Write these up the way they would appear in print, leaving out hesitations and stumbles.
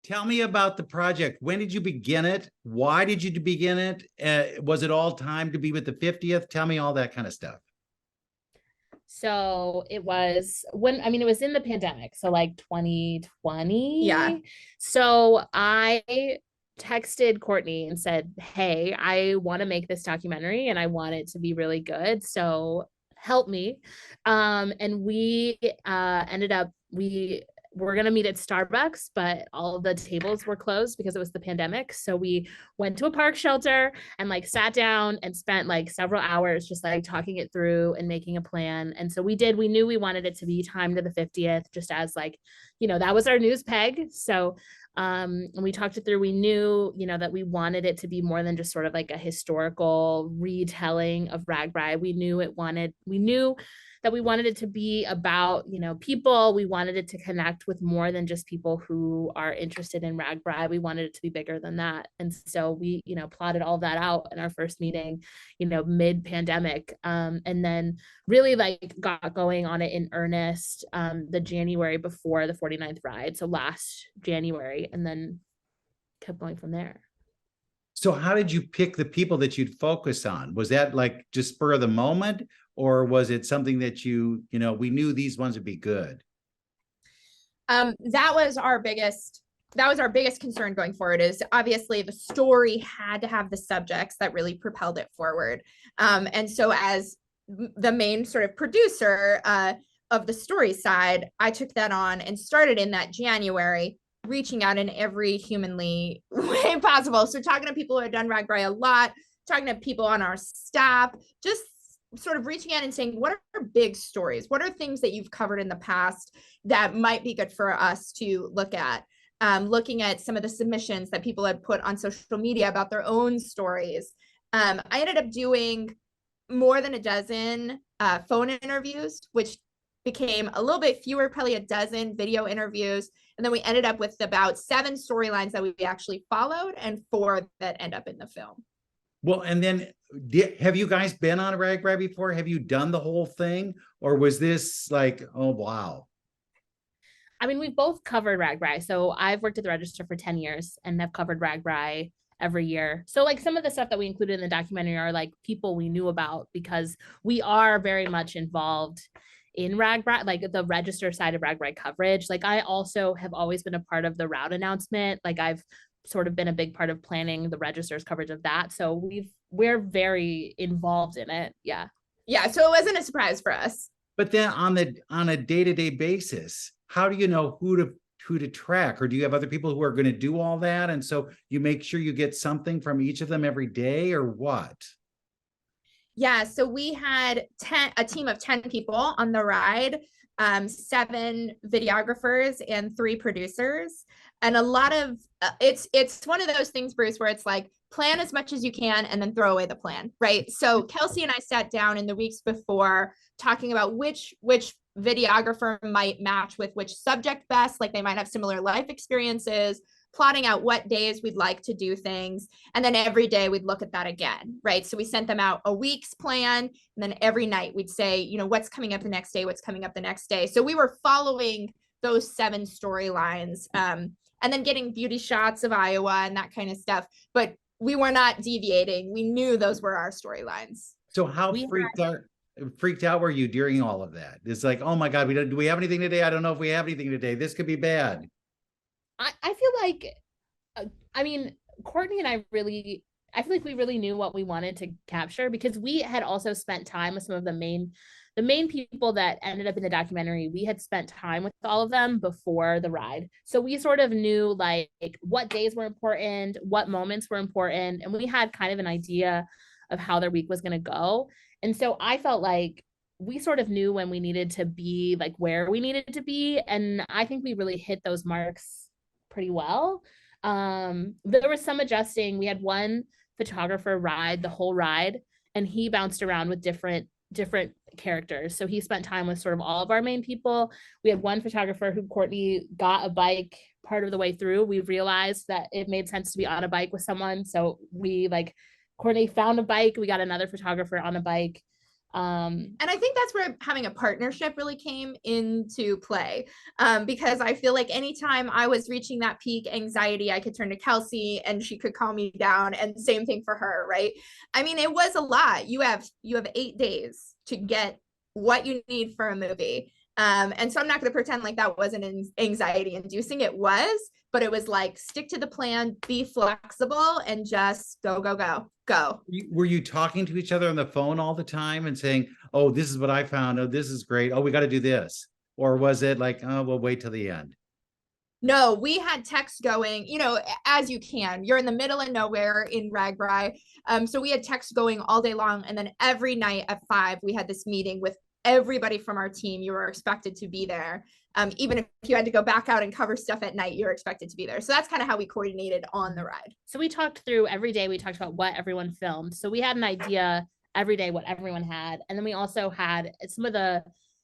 Tell me about the project. When did you begin it? Why did you begin it? Was it all time to be with the 50th? Tell me all that kind of stuff. So it was when, I mean, it was in the pandemic. So like Yeah. 2020. So I texted Courtney and said, hey, I want to make this documentary and I want it to be really good. So help me. And we ended up, we were going to meet at Starbucks, but all of the tables were closed because it was the pandemic. So we went to a park shelter and like sat down and spent like several hours just like talking it through and making a plan. And so we did, we knew we wanted it to be timed to the 50th, just as like, that was our news peg. So and we talked it through. We knew, that we wanted it to be more than just sort of like a historical retelling of RAGBARI. We knew that we wanted it to be about, people. We wanted it to connect with more than just people who are interested in RAGBARI. We wanted it to be bigger than that. And so we, plotted all that out in our first meeting, mid-pandemic. And then really like got going on it in earnest the January before the 49th ride. So last January, and then kept going from there. So how did you pick the people that you'd focus on? Was that like just spur of the moment? Or was it something that we knew these ones would be good? That was our biggest concern going forward. Is obviously the story had to have the subjects that really propelled it forward. And so as the main sort of producer of the story side, I took that on and started in that January, reaching out in every humanly way possible. So talking to people who had done RAGBARI a lot, talking to people on our staff, just sort of reaching out and saying, what are big stories? What are things that you've covered in the past that might be good for us to look at? Looking at some of the submissions that people had put on social media about their own stories. I ended up doing more than a dozen phone interviews, which became a little bit fewer, probably a dozen video interviews. And then we ended up with about 7 storylines that we actually followed and 4 that end up in the film. Well, and then have you guys been on a RAGBARI before? Have you done the whole thing? Or was this like, oh, wow. I mean, we've both covered RAGBARI. So I've worked at the Register for 10 years and have covered RAGBARI every year. So like some of the stuff that we included in the documentary are like people we knew about because we are very much involved in RAGBARI, like the Register side of RAGBARI coverage. Like I also have always been a part of the route announcement. Like I've sort of been a big part of planning the Register's coverage of that. So we're very involved in it. Yeah. Yeah. So it wasn't a surprise for us. But then on a day-to-day basis, how do you know who to track? Or do you have other people who are going to do all that? And so you make sure you get something from each of them every day, or what? Yeah, so we had a team of 10 people on the ride, 7 videographers and 3 producers. And a lot of it's one of those things, Bruce, where it's like plan as much as you can and then throw away the plan, right? So Kelsey and I sat down in the weeks before talking about which videographer might match with which subject best, like they might have similar life experiences, plotting out what days we'd like to do things. And then every day we'd look at that again, right? So we sent them out a week's plan. And then every night we'd say, what's coming up the next day? What's coming up the next day? So we were following those 7 storylines and then getting beauty shots of Iowa and that kind of stuff. But we were not deviating. We knew those were our storylines. So how freaked out were you during all of that? It's like, oh my God, do we have anything today? I don't know if we have anything today. This could be bad. I feel like, I mean, Courtney and I feel like we really knew what we wanted to capture because we had also spent time with some of the main people that ended up in the documentary. We had spent time with all of them before the ride. So we sort of knew like what days were important, what moments were important, and we had kind of an idea of how their week was going to go. And so I felt like we sort of knew when we needed to be, like where we needed to be. And I think we really hit those marks pretty well. There was some adjusting. We had one photographer ride the whole ride and he bounced around with different characters. So he spent time with sort of all of our main people. We had one photographer who Courtney got a bike part of the way through. We realized that it made sense to be on a bike with someone. So we Courtney found a bike. We got another photographer on a bike. And I think that's where having a partnership really came into play. Because I feel like anytime I was reaching that peak anxiety, I could turn to Kelsey and she could calm me down, and same thing for her, right? I mean, it was a lot. You have 8 days to get what you need for a movie. And so I'm not going to pretend like that wasn't anxiety inducing. It was, but it was like, stick to the plan, be flexible, and just go, go, go, go. Were you talking to each other on the phone all the time and saying, oh, this is what I found. Oh, this is great. Oh, we got to do this. Or was it like, oh, we'll wait till the end? No, we had text going, as you can. You're in the middle of nowhere in RAGBARI. So we had text going all day long. And then every night at 5, we had this meeting with everybody from our team. You were expected to be there. Even if you had to go back out and cover stuff at night, you're expected to be there. So that's kind of how we coordinated on the ride. So we talked through every day. We talked about what everyone filmed. So we had an idea every day what everyone had. And then we also had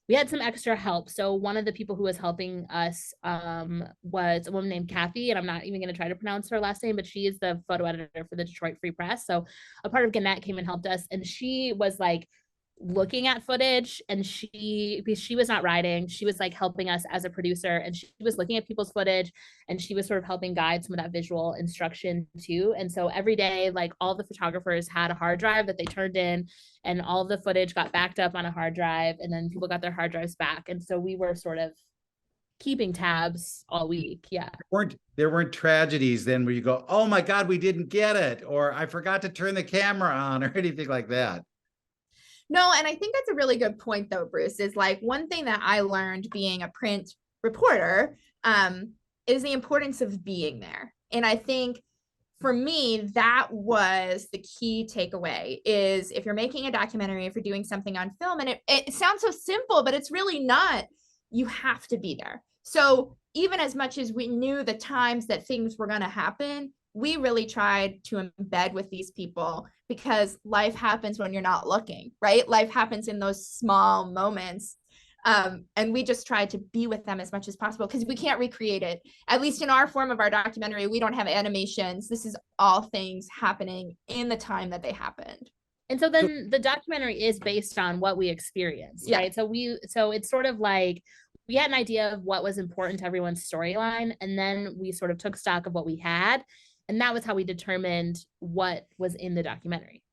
we had some extra help. So one of the people who was helping us was a woman named Kathy, and I'm not even going to try to pronounce her last name, but she is the photo editor for the Detroit Free Press. So a part of Gannett came and helped us, and she was like looking at footage, and because she was not writing, she was like helping us as a producer, and she was looking at people's footage, and she was sort of helping guide some of that visual instruction too. And so every day, like, all the photographers had a hard drive that they turned in, and all of the footage got backed up on a hard drive, and then people got their hard drives back. And so we were sort of keeping tabs all week. Yeah. There weren't tragedies then where you go, oh my God, we didn't get it, or I forgot to turn the camera on, or anything like that. No, and I think that's a really good point though, Bruce, is like, one thing that I learned being a print reporter is the importance of being there. And I think for me, that was the key takeaway, is if you're making a documentary, if you're doing something on film, and it sounds so simple, but it's really not, you have to be there. So even as much as we knew the times that things were going to happen, we really tried to embed with these people, because life happens when you're not looking, right? Life happens in those small moments. And we just tried to be with them as much as possible, because we can't recreate it. At least in our form of our documentary, we don't have animations. This is all things happening in the time that they happened. And so then the documentary is based on what we experienced, right? So it's sort of like, we had an idea of what was important to everyone's storyline, and then we sort of took stock of what we had, and that was how we determined what was in the documentary.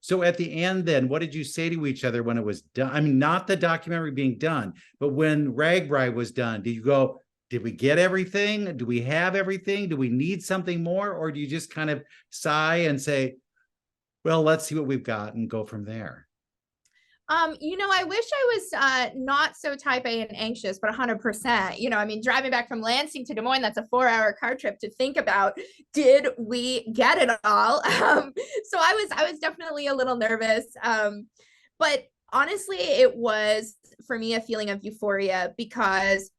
So at the end then, what did you say to each other when it was done? I mean, not the documentary being done, but when RAGBARI was done, did you go, did we get everything? Do we have everything? Do we need something more? Or do you just kind of sigh and say, well, let's see what we've got and go from there? I wish I was not so type A and anxious, but 100%. I mean, driving back from Lansing to Des Moines, that's a 4-hour car trip to think about, did we get it all? So I was definitely a little nervous. But honestly, it was for me a feeling of euphoria, because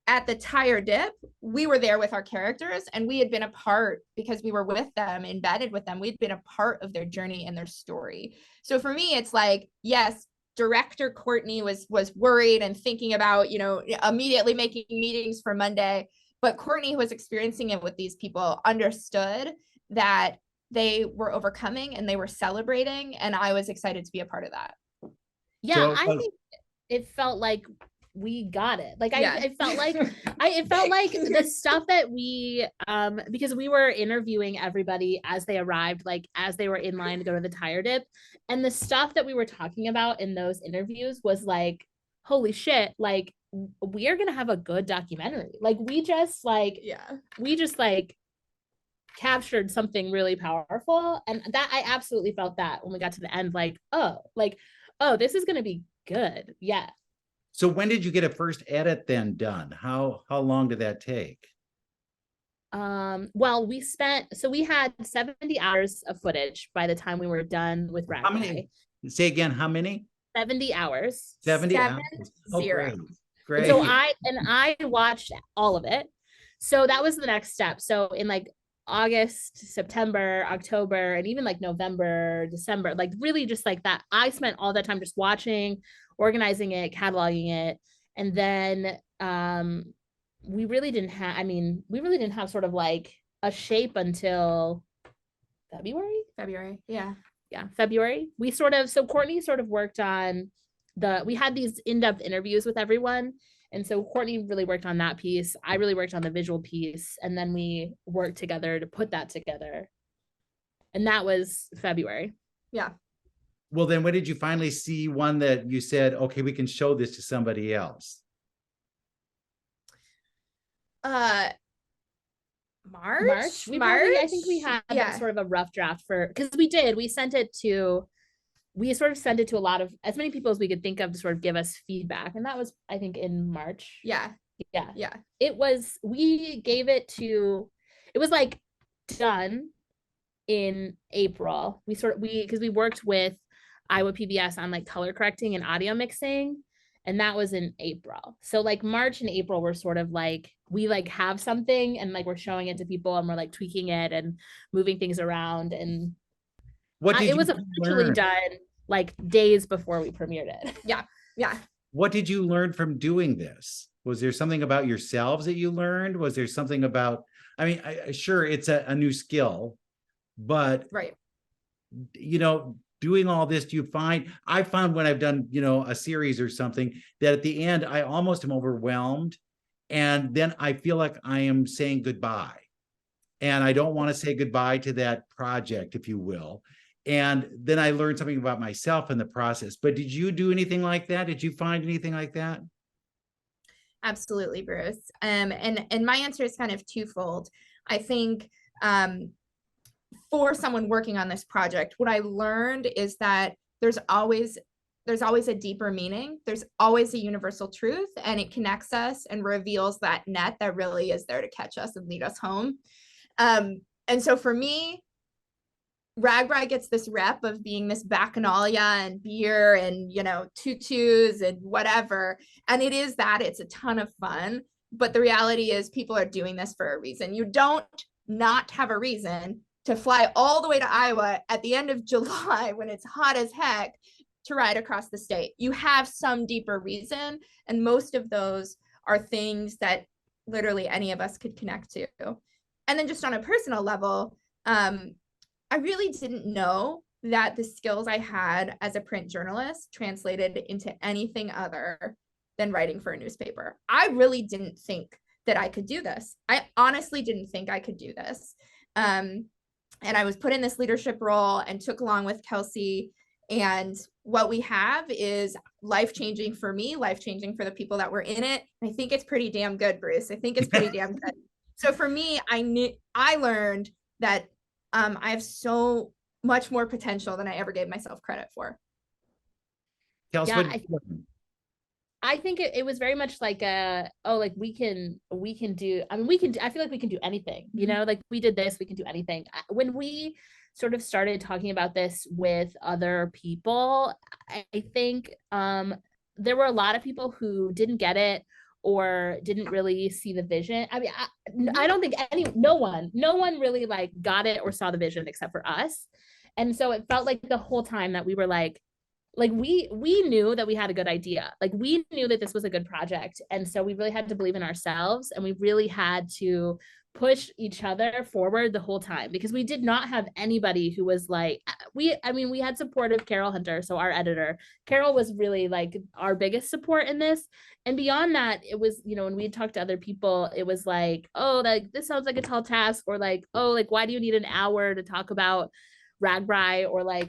at the tire dip, we were there with our characters, and we had been a part, because we were with them, embedded with them. We'd been a part of their journey and their story. So for me, it's like, yes, director Courtney was worried and thinking about, immediately making meetings for Monday. But Courtney, who was experiencing it with these people, understood that they were overcoming and they were celebrating. And I was excited to be a part of that. Yeah, so, I think it felt like we got it. Like, yeah. It felt like the stuff that we because we were interviewing everybody as they arrived, like as they were in line to go to the tire dip, and the stuff that we were talking about in those interviews was like, holy shit, like, we are gonna have a good documentary. Like, we just captured something really powerful. And that, I absolutely felt that when we got to the end, like, oh, this is gonna be good. Yeah. So when did you get a first edit then done? How long did that take? Well, we had 70 hours of footage by the time we were done with RAGBARI. How many? Say again, how many? 70 hours. 70 hours. Oh, great. So I watched all of it. So that was the next step. So in like August, September, October, and even like November, December, like really just like that, I spent all that time just watching, organizing it, cataloging it. And then we really didn't have sort of like a shape until February. Yeah. Yeah, February. So Courtney sort of worked on we had these in-depth interviews with everyone. And so Courtney really worked on that piece. I really worked on the visual piece. And then we worked together to put that together. And that was February. Yeah. Well, then when did you finally see one that you said, okay, we can show this to somebody else? March. I think we had sort of a rough draft because we sent it to a lot of, as many people as we could think of to sort of give us feedback. And that was, I think, in March. Yeah. It was like done in April. Because we worked with Iowa PBS on like color correcting and audio mixing. And that was in April. So like March and April were sort of like, we like have something and like we're showing it to people and we're like tweaking it and moving things around. And it was officially done like days before we premiered it. Yeah. What did you learn from doing this? Was there something about yourselves that you learned? Was there something about, I mean, sure, it's a new skill, but right. Doing all this, I found when I've done, a series or something, that at the end, I almost am overwhelmed. And then I feel like I am saying goodbye. And I don't want to say goodbye to that project, if you will. And then I learned something about myself in the process. But did you do anything like that? Did you find anything like that? Absolutely, Bruce. And my answer is kind of twofold. I think for someone working on this project, what I learned is that there's always a deeper meaning. There's always a universal truth, and it connects us and reveals that net that really is there to catch us and lead us home. And so for me, RAGBARI gets this rep of being this bacchanalia and beer and, tutus and whatever. And it is that. It's a ton of fun. But the reality is people are doing this for a reason. You don't not have a reason to fly all the way to Iowa at the end of July when it's hot as heck to ride across the state. You have some deeper reason. And most of those are things that literally any of us could connect to. And then just on a personal level, I really didn't know that the skills I had as a print journalist translated into anything other than writing for a newspaper. I really didn't think that I could do this. I honestly didn't think I could do this. And I was put in this leadership role and took along with Kelsey. And what we have is life-changing for me, life-changing for the people that were in it. I think it's pretty damn good, Bruce. I think it's pretty damn good. So for me, I learned that I have so much more potential than I ever gave myself credit for. Kelsey, I think it was very much like we can do, I feel like we can do anything, like we did this, we can do anything. When we sort of started talking about this with other people, I think there were a lot of people who didn't get it or didn't really see the vision. I mean, I don't think no one really like got it or saw the vision except for us. And so it felt like the whole time that we were like we knew that we had a good idea. Like we knew that this was a good project. And so we really had to believe in ourselves, and we really had to push each other forward the whole time, because we did not have anybody who was like, we had support of Carol Hunter. So our editor, Carol, was really like our biggest support in this. And beyond that, it was, when we talked to other people, it was like, oh, like this sounds like a tall task, or like, oh, like, why do you need an hour to talk about RAGBARI, or like,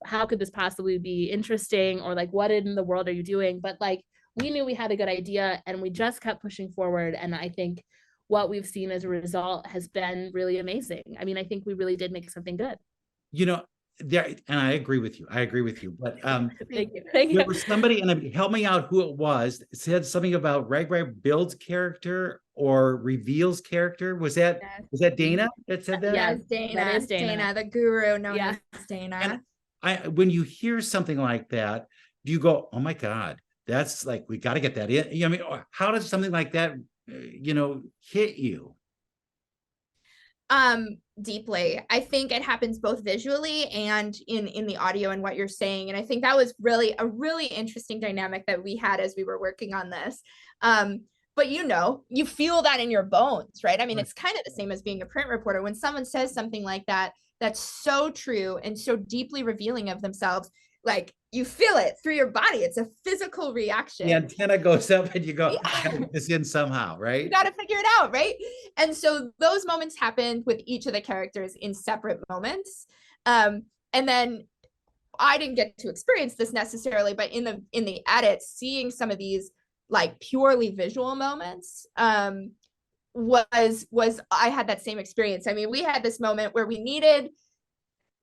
how could this possibly be interesting, or like, what in the world are you doing? But like, we knew we had a good idea, and we just kept pushing forward. And I think what we've seen as a result has been really amazing. I mean, I think we really did make something good. And I agree with you. But Thank you. There was somebody, and help me out who it was, said something about RAGBARI builds character or reveals character. Was that Dana that said that? Yes, Dana. That is Dana, the guru known as Dana. And when you hear something like that, do you go, oh my God, that's like, we got to get that in? I mean, how does something like that hit you? Deeply. I think it happens both visually and in the audio and what you're saying. And I think that was really a really interesting dynamic that we had as we were working on this. But you feel that in your bones, right? I mean, it's kind of the same as being a print reporter. When someone says something like that, that's so true and so deeply revealing of themselves. Like you feel it through your body. It's a physical reaction. The antenna goes up and you go, I Yeah. gotta get this in somehow, right? You got to figure it out, right? And so those moments happened with each of the characters in separate moments. And then I didn't get to experience this necessarily, but in the edit, seeing some of these like purely visual moments was I had that same experience. I mean, we had this moment where we needed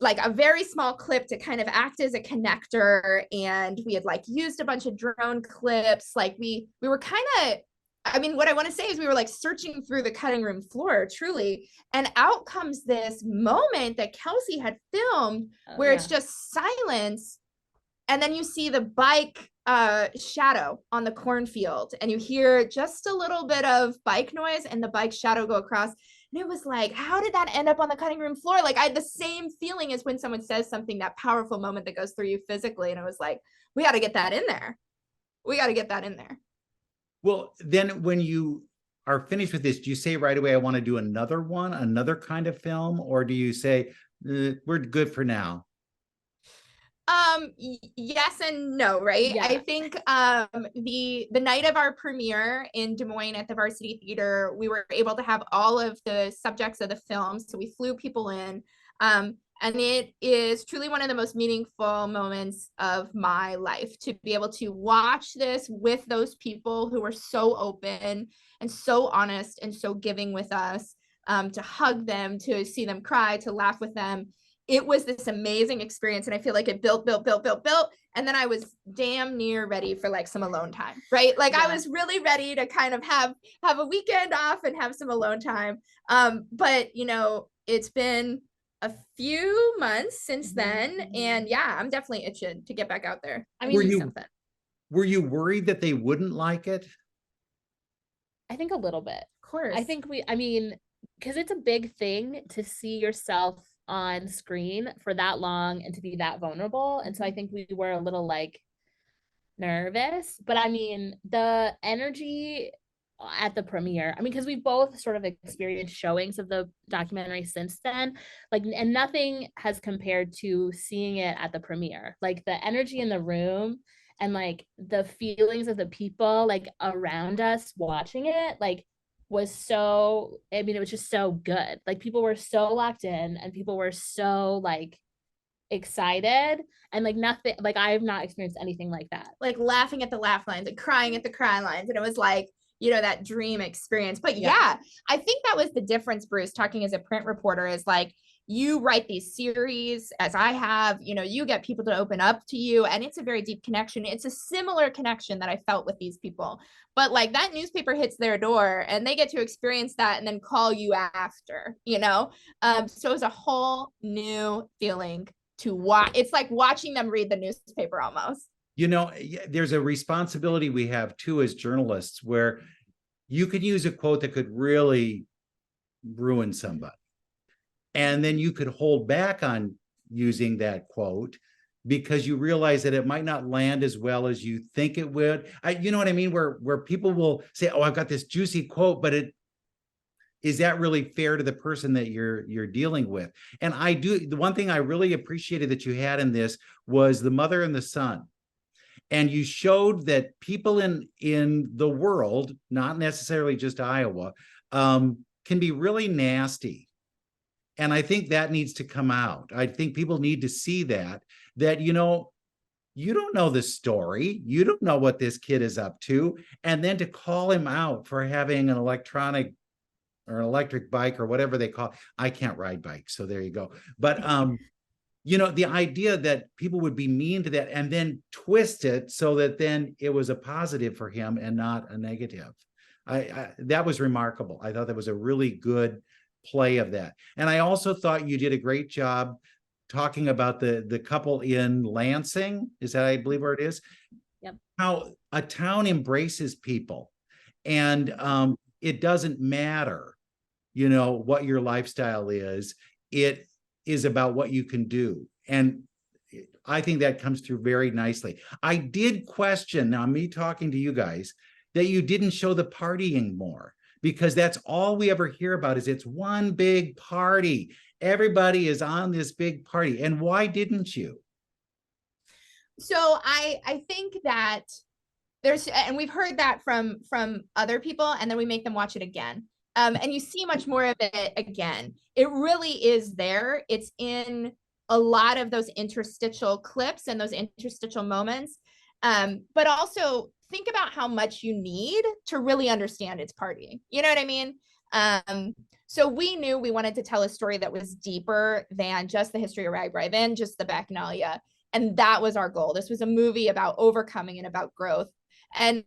like a very small clip to kind of act as a connector, and we had like used a bunch of drone clips. Like we were kind of, I mean, what I want to say is we were like searching through the cutting room floor, truly, and out comes this moment that Kelsey had filmed where it's just silence, and then you see the bike shadow on the cornfield, and you hear just a little bit of bike noise and the bike shadow go across. And it was like, how did that end up on the cutting room floor? Like I had the same feeling as when someone says something, that powerful moment that goes through you physically. And it was like, we got to get that in there. We got to get that in there. Well, then when you are finished with this, do you say right away, I want to do another one, another kind of film? Or do you say, we're good for now? Yes and no, right? Yeah. I think the night of our premiere in Des Moines at the Varsity Theater, we were able to have all of the subjects of the film. So we flew people in. And it is truly one of the most meaningful moments of my life to be able to watch this with those people who were so open and so honest and so giving with us, to hug them, to see them cry, to laugh with them. It was this amazing experience. And I feel like it built. And then I was damn near ready for like some alone time, right? Like I was really ready to kind of have a weekend off and have some alone time. But you know, it's been a few months since then. And yeah, I'm definitely itching to get back out there. I mean, were you worried that they wouldn't like it? I think a little bit. Of course. I think I mean, because it's a big thing to see yourself on screen for that long and to be that vulnerable. And so I think we were a little like nervous, but I mean, the energy at the premiere, I mean, because we both sort of experienced showings of the documentary since then, like, and nothing has compared to seeing it at the premiere. Like the energy in the room and like the feelings of the people like around us watching it, like was so, I mean, it was just so good. Like people were so locked in and people were so like excited, and like nothing, like I have not experienced anything like that. Like laughing at the laugh lines and crying at the cry lines. And it was like, you know, that dream experience. But yeah, I think that was the difference, Bruce, talking as a print reporter, is like, you write these series as I have, you know, you get people to open up to you, and it's a very deep connection. It's a similar connection that I felt with these people, but like that newspaper hits their door and they get to experience that and then call you after, you know? So it's a whole new feeling to watch. It's like watching them read the newspaper almost. You know, there's a responsibility we have too as journalists, where you could use a quote that could really ruin somebody. And then you could hold back on using that quote because you realize that it might not land as well as you think it would. You know what I mean? Where people will say, oh, I've got this juicy quote, but is that really fair to the person that you're dealing with? And I do. The one thing I really appreciated that you had in this was the mother and the son. And you showed that people in the world, not necessarily just Iowa, can be really nasty. And I think that needs to come out. I think people need to see that, you know, you don't know the story. You don't know what this kid is up to. And then to call him out for having an electronic or an electric bike or whatever they call it. I can't ride bikes, so there you go. But, you know, the idea that people would be mean to that and then twist it so that then it was a positive for him and not a negative. That was remarkable. I thought that was a really good play of that. And I also thought you did a great job talking about the couple in Lansing. Is that, I believe, where it is? Yep. How a town embraces people, and it doesn't matter, you know, what your lifestyle is. It is about what you can do. And I think that comes through very nicely. I did question, now me talking to you guys, that you didn't show the partying more. because that's all we ever hear about is it's one big party. Everybody is on this big party. And why didn't you? So I think that and we've heard that from other people, and then we make them watch it again. And you see much more of it again. It really is there. It's in a lot of those interstitial clips and those interstitial moments. But also think about how much you need to really understand its party. You know what I mean? So we knew we wanted to tell a story that was deeper than just the history of RAGBARI, than just the Bacchanalia. And that was our goal. This was a movie about overcoming and about growth. And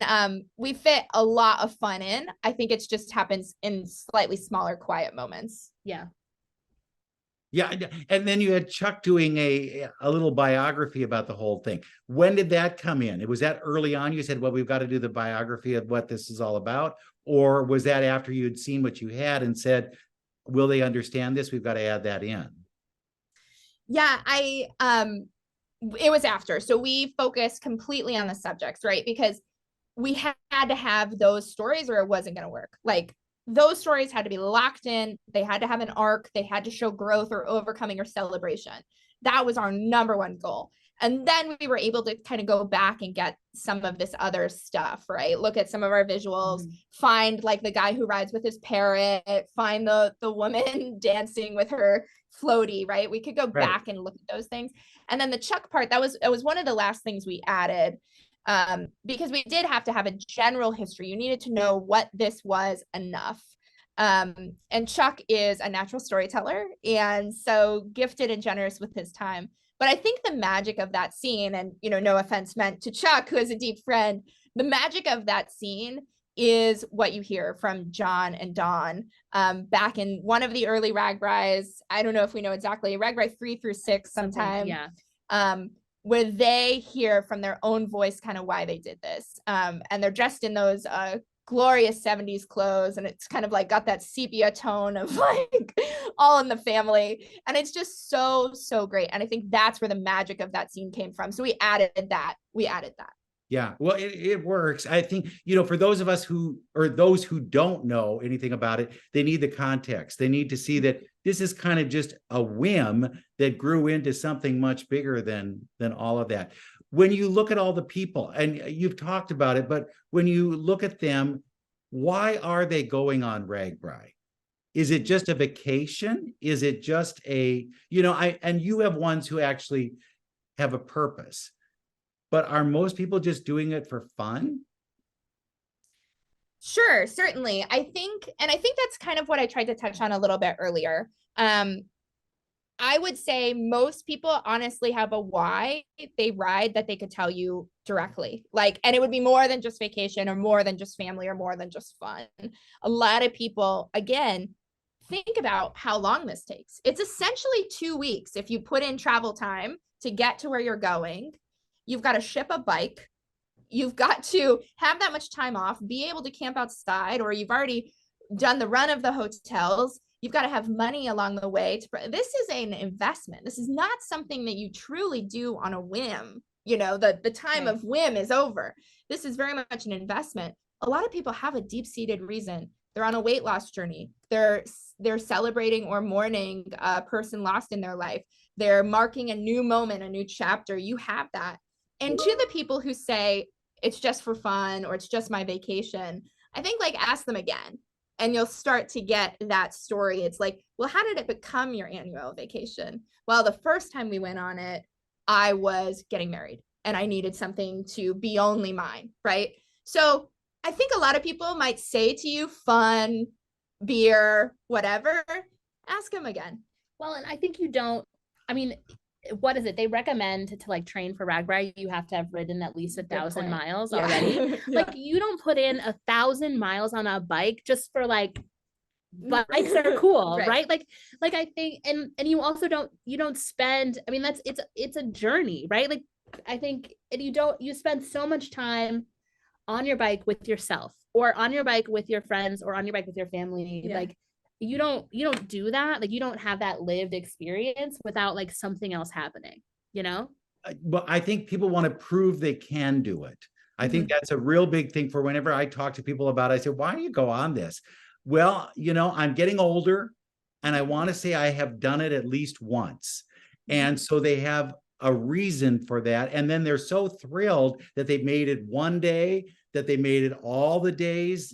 we fit a lot of fun in. I think it just happens in slightly smaller, quiet moments. Yeah. Yeah. And then you had Chuck doing a little biography about the whole thing. When did that come in? Was that early on? You said, well, we've got to do the biography of what this is all about. Or was that after you'd seen what you had and said, will they understand this? We've got to add that in. Yeah, it was after. So we focused completely on the subjects, right? Because we had to have those stories or it wasn't going to work. Like those stories had to be locked in. They had to have an arc. They had to show growth or overcoming or celebration. That was our number one goal. And then we were able to kind of go back and get some of this other stuff, right? Look at some of our visuals, find like the guy who rides with his parrot, find the woman dancing with her floaty, right? We could go back and look at those things. And then the Chuck part, that was one of the last things we added, because we did have to have a general history. You needed to know what this was enough. And Chuck is a natural storyteller, and so gifted and generous with his time. But I think the magic of that scene, and no offense meant to Chuck, who is a deep friend, the magic of that scene is what you hear from John and Dawn back in one of the early RAGBARIs. I don't know if we know exactly, RAGBARI 3 through 6 sometime. Yeah. Where they hear from their own voice kind of why they did this. And they're dressed in those glorious 70s clothes, and it's kind of like got that sepia tone of like All in the Family, and it's just so great. And I think that's where the magic of that scene came from. So we added that. Yeah, well, it works. I think, for those of us those who don't know anything about it, they need the context. They need to see that this is kind of just a whim that grew into something much bigger than all of that. When you look at all the people, and you've talked about it, but when you look at them, why are they going on RAGBARI? Is it just a vacation? Is it just and you have ones who actually have a purpose, but are most people just doing it for fun? Sure, certainly. I think that's kind of what I tried to touch on a little bit earlier. I would say most people honestly have a why they ride that they could tell you directly. And it would be more than just vacation or more than just family or more than just fun. A lot of people, again, think about how long this takes. It's essentially 2 weeks. If you put in travel time to get to where you're going, you've got to ship a bike. You've got to have that much time off, be able to camp outside, or you've already done the run of the hotels. You've got to have money along the way. This is an investment. This is not something that you truly do on a whim. The time of whim is over. This is very much an investment. A lot of people have a deep-seated reason. They're on a weight loss journey. They're celebrating or mourning a person lost in their life. They're marking a new moment, a new chapter. You have that. And to the people who say it's just for fun or it's just my vacation, I think ask them again. And you'll start to get that story. It's like, well, how did it become your annual vacation? Well, the first time we went on it, I was getting married and I needed something to be only mine, right? So I think a lot of people might say to you, fun, beer, whatever. Ask them again. Well, and I think what is it? They recommend to train for RAGBARI, you have to have ridden at least 1,000 miles already. You don't put in 1,000 miles on a bike just for bikes that are cool, right? I think, and you also don't spend, it's a journey, right? I think, and you spend so much time on your bike with yourself or on your bike with your friends or on your bike with your family. You don't do that. You don't have that lived experience without something else happening, Well, I think people want to prove they can do it. I think that's a real big thing for whenever I talk to people about it. I say, why do you go on this? Well, I'm getting older and I want to say I have done it at least once. And so they have a reason for that. And then they're so thrilled that they made it one day, that they made it all the days,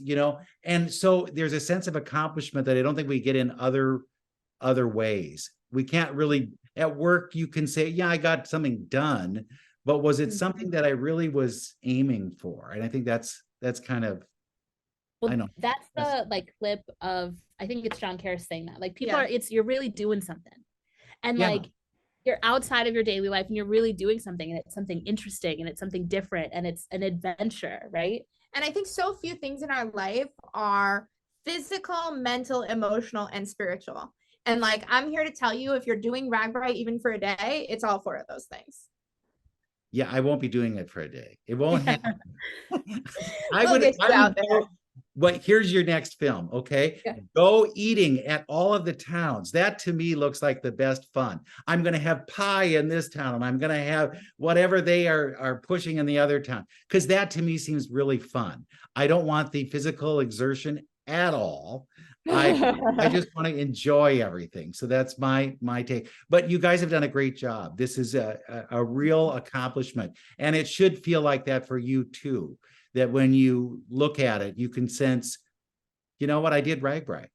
and so there's a sense of accomplishment that I don't think we get in other ways. We can't really, at work, you can say, yeah, I got something done, but was it something that I really was aiming for? And I think that's kind of, Well, I know. that's the like clip of, I think it's John Kerr saying that, like people Yeah. are, you're really doing something. And Yeah. like, you're outside of your daily life and you're really doing something, and it's something interesting and it's something different and it's an adventure, right? And I think so few things in our life are physical, mental, emotional, and spiritual. And like, I'm here to tell you, if you're doing RAGBARI even for a day, it's all four of those things. Yeah, I won't be doing it for a day. It won't happen. We'll get you out there. But here's your next film, okay? Yeah. Go eating at all of the towns. That to me looks like the best fun. I'm going to have pie in this town, and I'm going to have whatever they are pushing in the other town, because that to me seems really fun. I don't want the physical exertion at all. I just want to enjoy everything. So that's my take. But you guys have done a great job. This is a real accomplishment, and it should feel like that for you too. That when you look at it, you can sense, you know what, I did RAGBARI.